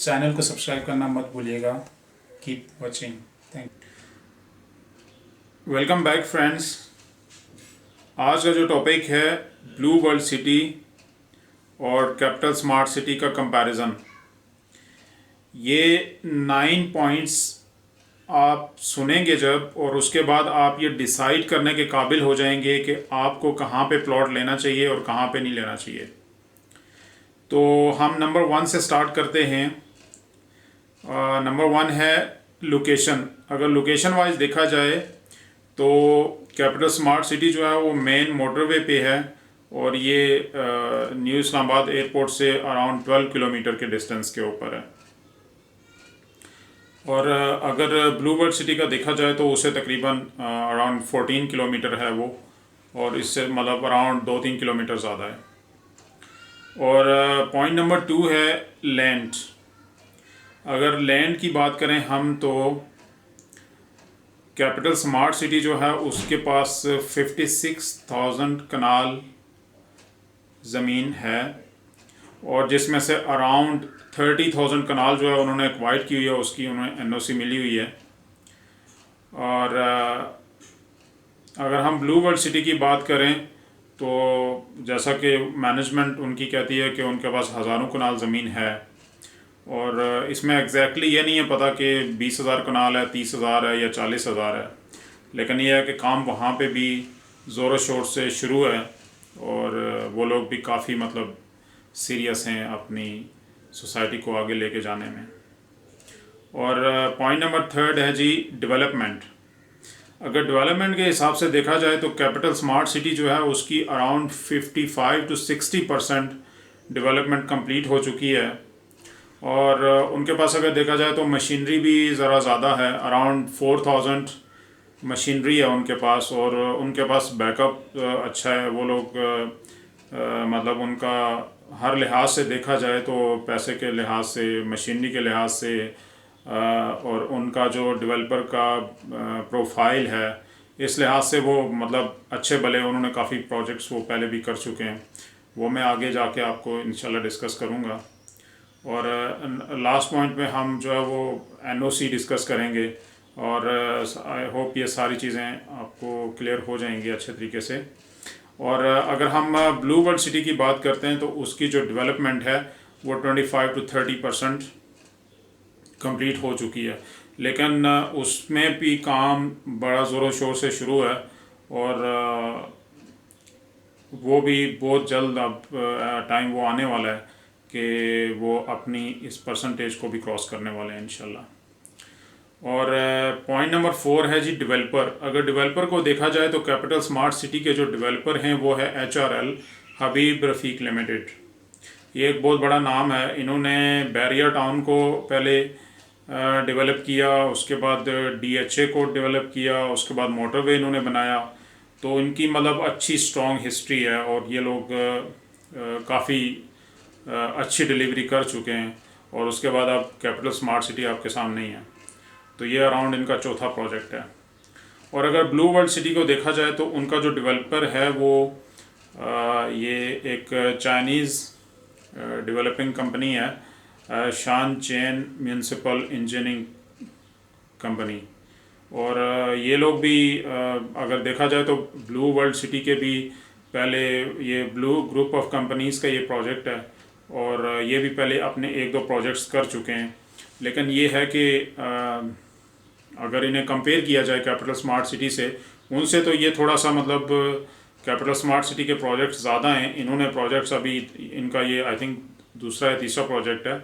Channel को subscribe करना मत भूलिएगा। Keep watching. Thank welcome back friends. आज का जो टॉपिक है ब्लू वर्ल्ड सिटी और कैपिटल स्मार्ट सिटी का कंपैरिजन। ये 9 पॉइंट्स आप सुनेंगे जब, और उसके बाद आप ये डिसाइड करने के काबिल हो जाएंगे कि आपको कहाँ पे प्लॉट लेना चाहिए और कहाँ पे नहीं लेना चाहिए। तो हम नंबर 1 से स्टार्ट करते हैं। नंबर 1 है लोकेशन। अगर लोकेशन वाइज देखा जाए तो कैपिटल स्मार्ट सिटी जो है वो मेन मोटरवे पे है, और ये न्यू इस्लामाबाद एयरपोर्ट से अराउंड 12 किलोमीटर के डिस्टेंस के ऊपर है। और अगर ब्लू वर्ल्ड सिटी का देखा जाए तो उसे तकरीबन अराउंड 14 किलोमीटर है वो, और इससे मतलब अराउंड 2-3 किलोमीटर ज़्यादा है। और पॉइंट नंबर 2 है लैंड। अगर लैंड की बात करें हम तो कैपिटल स्मार्ट सिटी जो है उसके पास 56,000 कनाल ज़मीन है, और जिसमें से अराउंड 30,000 कनाल जो है उन्होंने एक्वाइर की हुई है, उसकी उन्हें एनओसी मिली हुई है। और अगर हम ब्लू वर्ल्ड सिटी की बात करें तो जैसा कि मैनेजमेंट उनकी कहती है कि उनके पास हज़ारों कनाल ज़मीन है, और इसमें एग्जैक्टली ये नहीं है पता कि 20,000 कनाल है, 30,000 है या 40,000 है, लेकिन यह है कि काम वहाँ पे भी ज़ोर शोर से शुरू है, और वो लोग भी काफ़ी मतलब सीरियस हैं अपनी सोसाइटी को आगे लेके जाने में। और पॉइंट नंबर 3 है जी डेवलपमेंट। अगर डेवलपमेंट के हिसाब से देखा जाए तो कैपिटल स्मार्ट सिटी जो है उसकी अराउंड 55 to 60% डेवलपमेंट कंप्लीट हो चुकी है। और उनके पास अगर देखा जाए तो मशीनरी भी ज़रा ज़्यादा है, अराउंड 4,000 मशीनरी है उनके पास, और उनके पास बैकअप अच्छा है। वो लोग मतलब उनका हर लिहाज से देखा जाए तो पैसे के लिहाज से, मशीनरी के लिहाज से, और उनका जो डेवलपर का प्रोफाइल है, इस लिहाज से वो मतलब अच्छे भले उन्होंने काफ़ी प्रोजेक्ट्स वो पहले भी कर चुके हैं। वो मैं आगे जाके आपको इंशाल्लाह डिस्कस करूँगा। और लास्ट पॉइंट में हम जो है वो एनओसी डिस्कस करेंगे, और आई होप ये सारी चीज़ें आपको क्लियर हो जाएंगी अच्छे तरीके से। और अगर हम ब्लू वर्ल्ड सिटी की बात करते हैं तो उसकी जो डेवलपमेंट है वो 25 to 30% कंप्लीट हो चुकी है, लेकिन उसमें भी काम बड़ा ज़ोरों शोर से शुरू है, और वो भी बहुत जल्द अब टाइम वो आने वाला है कि वो अपनी इस परसेंटेज को भी क्रॉस करने वाले हैं इंशाल्लाह। और पॉइंट नंबर 4 है जी डेवलपर। अगर डेवलपर को देखा जाए तो कैपिटल स्मार्ट सिटी के जो डेवलपर हैं वो है HRL, हबीब रफ़ीक लिमिटेड। ये एक बहुत बड़ा नाम है। इन्होंने बैरियर टाउन को पहले डेवलप किया, उसके बाद DHA को डेवलप किया, उसके बाद मोटरवे इन्होंने बनाया। तो इनकी मतलब अच्छी स्ट्रॉन्ग हिस्ट्री है, और ये लोग काफ़ी अच्छी डिलीवरी कर चुके हैं। और उसके बाद अब कैपिटल स्मार्ट सिटी आपके सामने ही है। तो ये अराउंड इनका चौथा प्रोजेक्ट है। और अगर ब्लू वर्ल्ड सिटी को देखा जाए तो उनका जो डेवलपर है वो ये एक चाइनीज़ डेवलपिंग कंपनी है, शान चेन म्यूनसिपल इंजीनियरिंग कंपनी। और ये लोग भी अगर देखा जाए तो ब्लू वर्ल्ड सिटी के भी पहले, ये ब्लू ग्रुप ऑफ कंपनीज़ का ये प्रोजेक्ट है, और ये भी पहले अपने 1-2 प्रोजेक्ट्स कर चुके हैं। लेकिन ये है कि अगर इन्हें कंपेयर किया जाए कैपिटल स्मार्ट सिटी से, उनसे तो ये थोड़ा सा मतलब कैपिटल स्मार्ट सिटी के प्रोजेक्ट्स ज़्यादा हैं। इन्होंने प्रोजेक्ट्स अभी, इनका ये आई थिंक दूसरा या तीसरा प्रोजेक्ट है।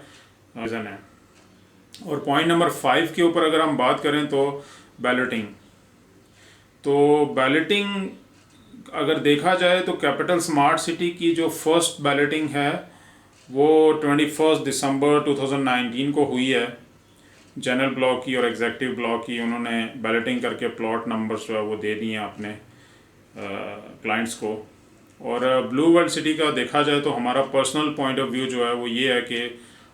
और पॉइंट नंबर 5 के ऊपर अगर हम बात करें तो बैलेटिंग। तो बैलेटिंग अगर देखा जाए तो कैपिटल स्मार्ट सिटी की जो फर्स्ट बैलेटिंग है वो 21 दिसंबर 2019 को हुई है। जनरल ब्लॉक की और एग्जेक्टिव ब्लॉक की उन्होंने बैलेटिंग करके प्लॉट नंबर्स जो है वो दे दिए हैं अपने क्लाइंट्स को। और ब्लू वर्ल्ड सिटी का देखा जाए तो हमारा पर्सनल पॉइंट ऑफ व्यू जो है वो ये है कि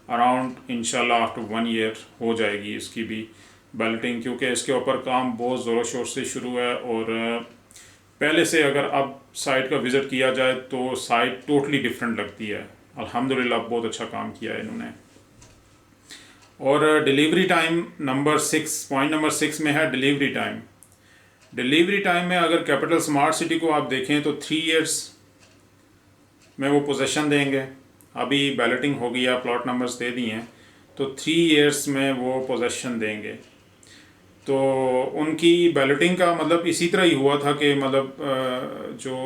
अराउंड इंशाल्लाह आफ्टर 1 ईयर हो जाएगी इसकी भी बैलेटिंग, क्योंकि इसके ऊपर काम बहुत ज़ोरों शोर से शुरू है। और पहले से अगर अब साइट का विज़िट किया जाए तो साइट टोटली डिफरेंट लगती है। अल्हम्दुलिल्लाह बहुत अच्छा काम किया है इन्होंने। और delivery time number 6, point number 6 में है डिलीवरी टाइम। डिलीवरी टाइम में अगर कैपिटल स्मार्ट सिटी को आप देखें तो 3 इयर्स में वो पोजेशन देंगे। अभी बैलेटिंग हो गई है, प्लॉट नंबर्स दे दिए हैं, तो 3 इयर्स में वो पोजेशन देंगे। तो उनकी बैलेटिंग का मतलब इसी तरह ही हुआ था कि मतलब जो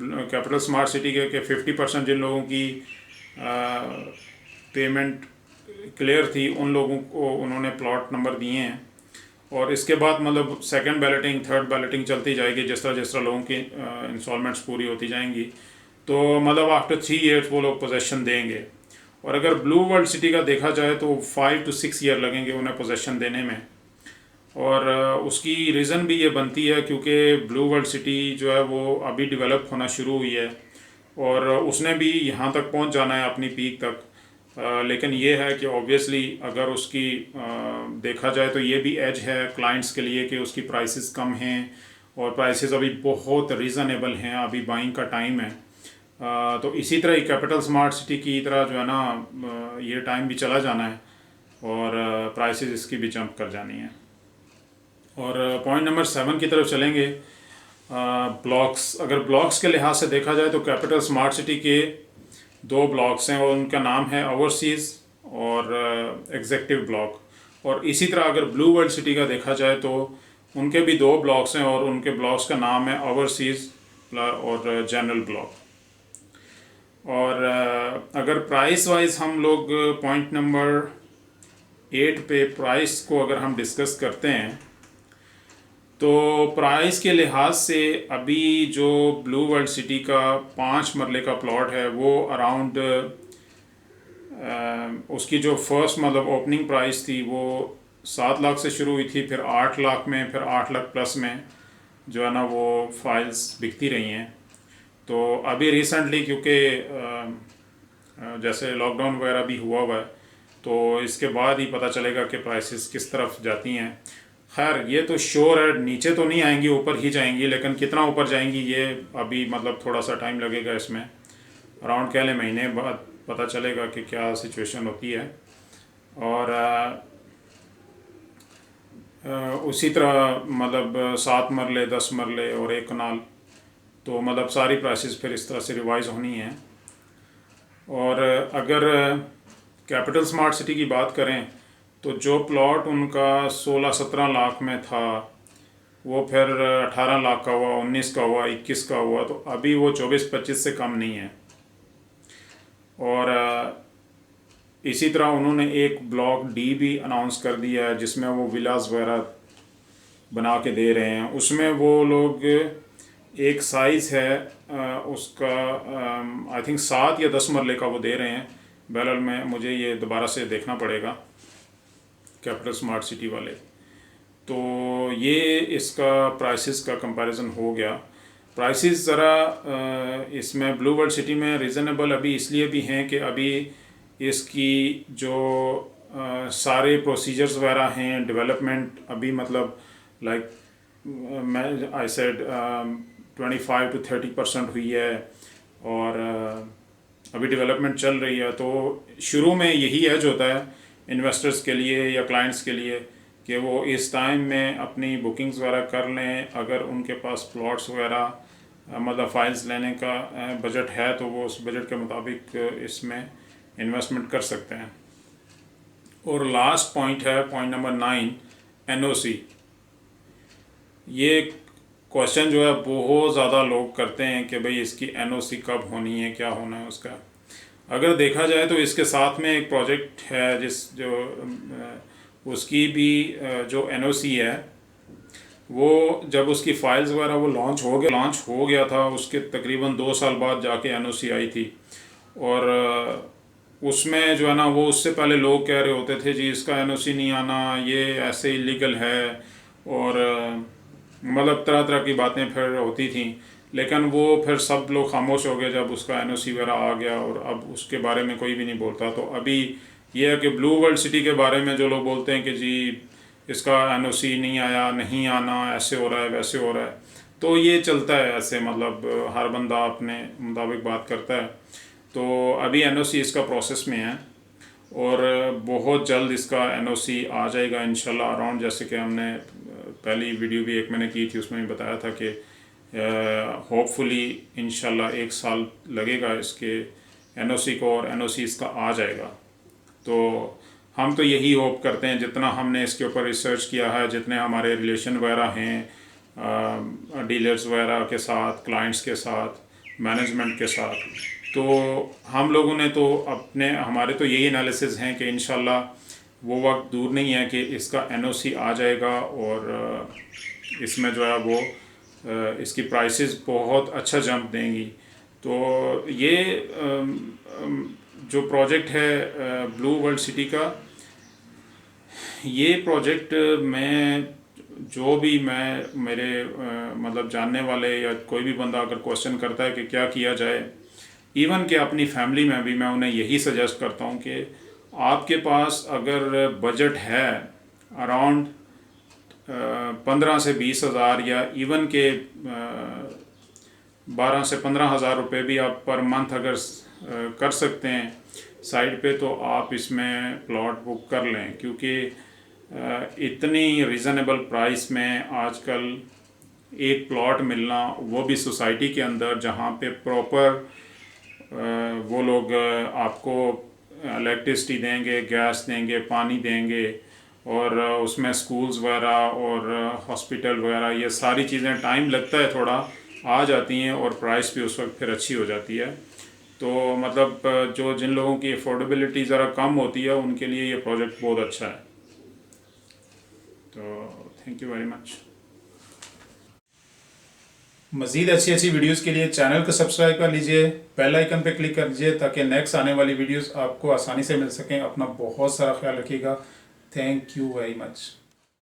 कैपिटल स्मार्ट सिटी के 50% जिन लोगों की पेमेंट क्लियर थी उन लोगों को उन्होंने प्लॉट नंबर दिए हैं। और इसके बाद मतलब सेकंड बैलेटिंग, थर्ड बैलेटिंग चलती जाएगी जिस तरह लोगों की इंस्टॉलमेंट्स पूरी होती जाएंगी। तो मतलब आफ्टर 3 इयर्स वो लोग पोजेशन देंगे। और अगर ब्लू वर्ल्ड सिटी का देखा जाए तो 5 to 6 ईयर लगेंगे उन्हें पोजेशन देने में। और उसकी रीज़न भी ये बनती है क्योंकि ब्लू वर्ल्ड सिटी जो है वो अभी डेवलप होना शुरू हुई है और उसने भी यहाँ तक पहुँच जाना है अपनी पीक तक। लेकिन ये है कि ऑब्वियसली अगर उसकी देखा जाए तो ये भी एज है क्लाइंट्स के लिए कि उसकी प्राइसेस कम हैं और प्राइसेस अभी बहुत रीज़नेबल हैं, अभी बाइंग का टाइम है। तो इसी तरह ही कैपिटल स्मार्ट सिटी की तरह जो है ना ये टाइम भी चला जाना है और प्राइसेस इसकी भी जंप कर जानी है। और पॉइंट नंबर 7 की तरफ चलेंगे। ब्लॉक्स, अगर ब्लॉक्स के लिहाज से देखा जाए तो कैपिटल स्मार्ट सिटी के 2 ब्लॉक्स हैं और उनका नाम है ओवरसीज़ और एग्जेक्टिव ब्लॉक। और इसी तरह अगर ब्लू वर्ल्ड सिटी का देखा जाए तो उनके भी 2 ब्लॉक्स हैं और उनके ब्लॉक्स का नाम है ओवरसीज़ और जनरल ब्लॉक। और अगर प्राइस वाइज हम लोग पॉइंट नंबर 8 पे प्राइस को अगर हम डिस्कस करते हैं तो प्राइस के लिहाज से अभी जो ब्लू वर्ल्ड सिटी का 5 मरले का प्लॉट है वो अराउंड उसकी जो फर्स्ट मतलब ओपनिंग प्राइस थी वो 7 लाख से शुरू हुई थी, फिर 8 लाख में, फिर 8 लाख प्लस में जो है ना वो फाइल्स बिकती रही हैं। तो अभी रिसेंटली क्योंकि जैसे लॉकडाउन वगैरह भी हुआ है तो इसके बाद ही पता चलेगा कि प्राइसेस किस तरफ जाती हैं। खैर ये तो श्योर है नीचे तो नहीं आएंगी, ऊपर ही जाएंगी, लेकिन कितना ऊपर जाएंगी ये अभी मतलब थोड़ा सा टाइम लगेगा इसमें। अराउंड कह लें महीने बाद पता चलेगा कि क्या सिचुएशन होती है। और उसी तरह मतलब 7 मरले, 10 मरले और 1 कनाल, तो मतलब सारी प्राइसेस फिर इस तरह से रिवाइज होनी है। और अगर कैपिटल स्मार्ट सिटी की बात करें तो जो प्लॉट उनका 16-17 लाख में था वो फिर 18 लाख का हुआ, 19 का हुआ, 21 का हुआ, तो अभी वो 24-25 से कम नहीं है। और इसी तरह उन्होंने एक ब्लॉक डी भी अनाउंस कर दिया है जिसमें वो विलास वगैरह बना के दे रहे हैं। उसमें वो लोग एक साइज़ है उसका आई थिंक 7 या 10 मरले का वो दे रहे हैं। बहरहाल में मुझे ये दोबारा से देखना पड़ेगा कैपिटल स्मार्ट सिटी वाले। तो ये इसका प्राइसेस का कंपैरिजन हो गया। प्राइसेस ज़रा इसमें ब्लू वर्ल्ड सिटी में रीज़नेबल अभी इसलिए भी हैं कि अभी इसकी जो सारे प्रोसीजर्स वगैरह हैं, डेवलपमेंट अभी मतलब लाइक मैं आई सेड 25 to 30% हुई है और अभी डेवलपमेंट चल रही है। तो शुरू में यही एज होता है इन्वेस्टर्स के लिए या क्लाइंट्स के लिए कि वो इस टाइम में अपनी बुकिंग्स वगैरह कर लें। अगर उनके पास प्लॉट्स वगैरह मतलब फाइल्स लेने का बजट है तो वो उस बजट के मुताबिक इसमें इन्वेस्टमेंट कर सकते हैं। और लास्ट पॉइंट है पॉइंट नंबर 9, एनओसी। ये क्वेश्चन जो है बहुत ज़्यादा लोग करते हैं कि भाई इसकी एनओसी कब होनी है, क्या होना है उसका। अगर देखा जाए तो इसके साथ में एक प्रोजेक्ट है उसकी भी जो एनओसी है वो जब उसकी फाइल्स वगैरह वो लॉन्च हो गया था उसके तकरीबन 2 साल बाद जाके एनओसी आई थी। और उसमें जो है ना वो उससे पहले लोग कह रहे होते थे जी इसका एनओसी नहीं आना, ये ऐसे इलीगल है, और मतलब तरह तरह की बातें फिर होती थी। लेकिन वो फिर सब लोग खामोश हो गए जब उसका एनओसी वगैरह आ गया और अब उसके बारे में कोई भी नहीं बोलता। तो अभी ये है कि ब्लू वर्ल्ड सिटी के बारे में जो लोग बोलते हैं कि जी इसका एनओसी नहीं आया, नहीं आना, ऐसे हो रहा है, वैसे हो रहा है, तो ये चलता है ऐसे, मतलब हर बंदा अपने मुताबिक बात करता है। तो अभी एनओसी इसका प्रोसेस में है और बहुत जल्द इसका एनओसी आ जाएगा इंशाल्लाह अराउंड, जैसे कि हमने पहली वीडियो भी एक मैंने की थी उसमें भी बताया था कि होपफुली इंशाल्लाह 1 साल लगेगा इसके एनओसी को और एनओसी इसका आ जाएगा। तो हम तो यही होप करते हैं, जितना हमने इसके ऊपर रिसर्च किया है, जितने हमारे रिलेशन वगैरह हैं डीलर्स वगैरह के साथ, क्लाइंट्स के साथ, मैनेजमेंट के साथ, तो हम लोगों ने तो हमारे तो यही एनालिसिस हैं कि इंशाल्लाह वो वक्त दूर नहीं है कि इसका एनओसी आ जाएगा और इसमें जो है वो इसकी प्राइसेस बहुत अच्छा जंप देंगी। तो ये जो प्रोजेक्ट है ब्लू वर्ल्ड सिटी का, ये प्रोजेक्ट मैं मेरे मतलब जानने वाले या कोई भी बंदा अगर क्वेश्चन करता है कि क्या किया जाए, इवन कि अपनी फैमिली में भी मैं उन्हें यही सजेस्ट करता हूँ कि आपके पास अगर बजट है अराउंड 15 से 20 हज़ार या इवन के 12 से 15 हज़ार रुपये भी आप पर मंथ अगर कर सकते हैं साइड पे, तो आप इसमें प्लॉट बुक कर लें, क्योंकि इतनी रीज़नेबल प्राइस में आजकल एक प्लॉट मिलना, वो भी सोसाइटी के अंदर जहाँ पे प्रॉपर वो लोग आपको इलेक्ट्रिसिटी देंगे, गैस देंगे, पानी देंगे, और उसमें स्कूल्स वगैरह और हॉस्पिटल वगैरह, ये सारी चीज़ें टाइम लगता है थोड़ा, आ जाती हैं और प्राइस भी उस वक्त फिर अच्छी हो जाती है। तो मतलब जिन लोगों की अफोर्डेबिलिटी ज़रा कम होती है उनके लिए ये प्रोजेक्ट बहुत अच्छा है। तो थैंक यू वेरी मच। मज़ीद अच्छी वीडियोस के लिए चैनल को सब्सक्राइब कर लीजिए, बेल आइकन पर क्लिक कर दीजिए ताकि नेक्स्ट आने वाली वीडियोस आपको आसानी से मिल सकें। अपना बहुत सारा ख्याल रखिएगा। Thank you very much.